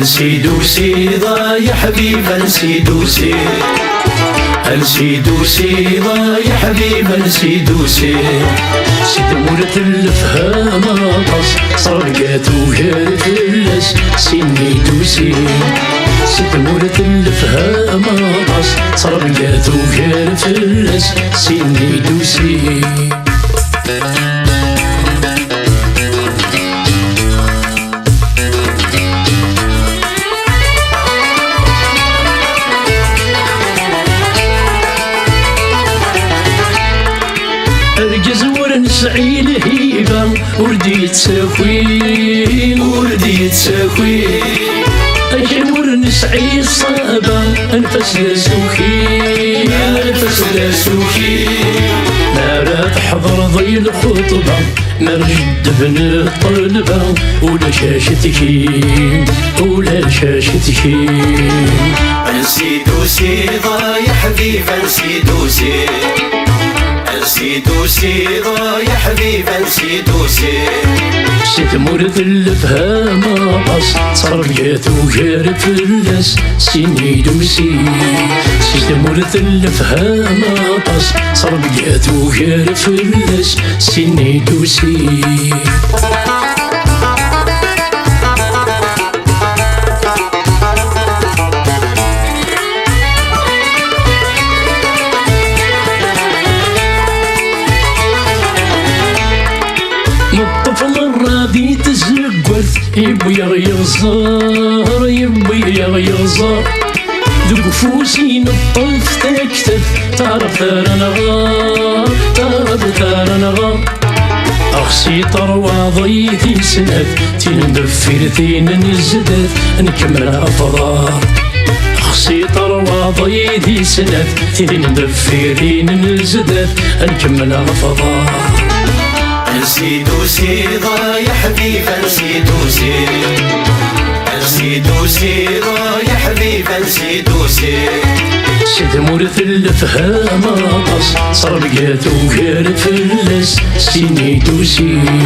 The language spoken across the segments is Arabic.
نسيدو سيضا يا حبيب نسيدو سيضا، نسيدو سيضا يا حبيب نسيدو سيضا. سيد مولد الفهام طاس صرقاتو غير فلاس سنيدو سيضا. سيد مولد الفهام طاس صرقاتو غير فلاس سنيدو سيضا. أرجز ورنسعي الهيبة وردي تساوي وردي تساوي، أجل ورنسعي الصعبة أنفس لسوخي أنفس لسوخي. ما تحضر ضي الخطبة ما رجد بن الطلبة ولا شاشتكي ولا شاشتكي. نسيدو سيضا يا حبيب نسيدو سيضا، نسيدو سيضا يا حبيب نسيدو سيضا. سيد مولد الفهام طاس صرقاتو غير فلاس سنيدو سيضا. سيد مولد الفهام طاس صرقاتو غير فلاس سنيدو سيضا. مرة تزقوث يبوي يغيظر يبوي يغيظر، ذوق فوسي نطلف تكتف تعرف ثار نغار تعرف ثار نغار. أخسي طروى ضيثي سنف تندفر ثين نزدت نكمل أفضار. أخسي طروى ضيثي سنف تندفر ثين نزدت نكمل أفضار. نسيدو سيضا يا حبيب نسيدو سيضا، نسيدو سيضا يا حبيب نسيدو سيضا. سيد مولد الفهام طاس صرقاتو غير فلاس سنيدو سيضا.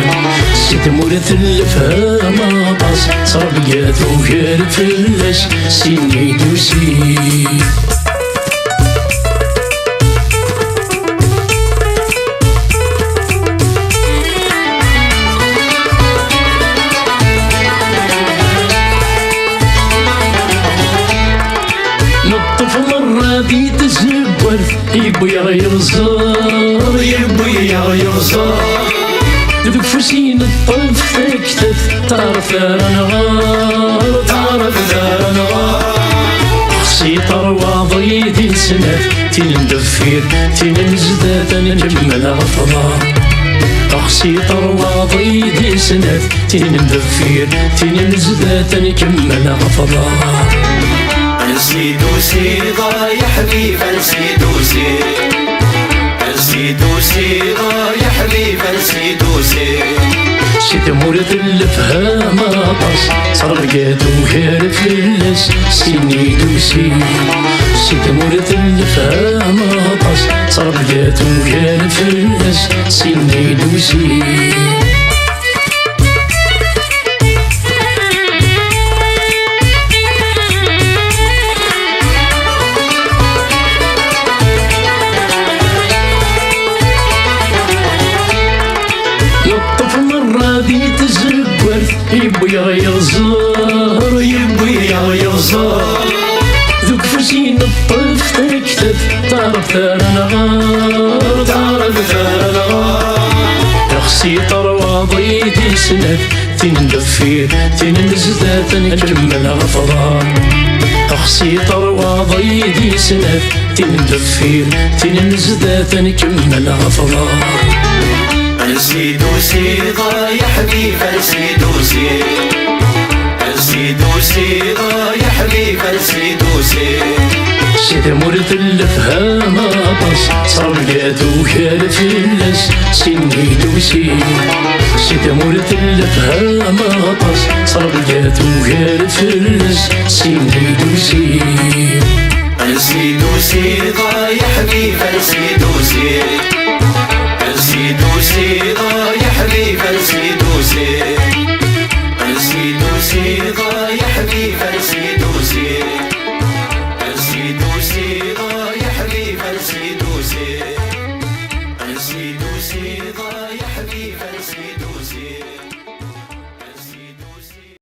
سيد مولد الفهام طاس صرقاتو غير فلاس سنيدو سيضا. يبوي يغيظر يبوي يغيظر، ذوق فوسي نطلف تكتف تعرف ثار نغار تعرف ثار نغار. أخسي طروى ضيثي سنف تندفر تنزدات نكمل أفضار. أخسي طروى ضيثي سنف تندفر تنزدات نكمل أفضار. نسيدو سيضا يا حبيب نسيدو سيضا، نسيدو سيضا يا حبيب نسيدو سيضا. سيد مولد الفهام طاس صرقاتو غير فلاس سنيدو سيضا. سيد مولد الفهام طاس صرقاتو غير فلاس سنيدو سيضا. يبوي يغيظر يبوي يغيظر، ذوق فوسي نطلف تكتف تعرف ثار نغار تعرف ثار نغار. أخسي طروى ضيثي سنف تندفر تنزدات نكمل أفضار. أخسي طروى ضيثي سنف تندفر تنزدات نكمل أفضار. نسيدو سيضا يا حبيب نسيدو سيضا، نسيدو سيضا يا حبيب نسيدو سيضا. سيد مولد الفهام طاس صرقاتو غير فلاس سنيدو سيضا. سيد مولد الفهام طاس صرقاتو غير فلاس سنيدو سيضا. نسيدو سيضا يا حبيب نسيدو سيضا، نسيدو سيضا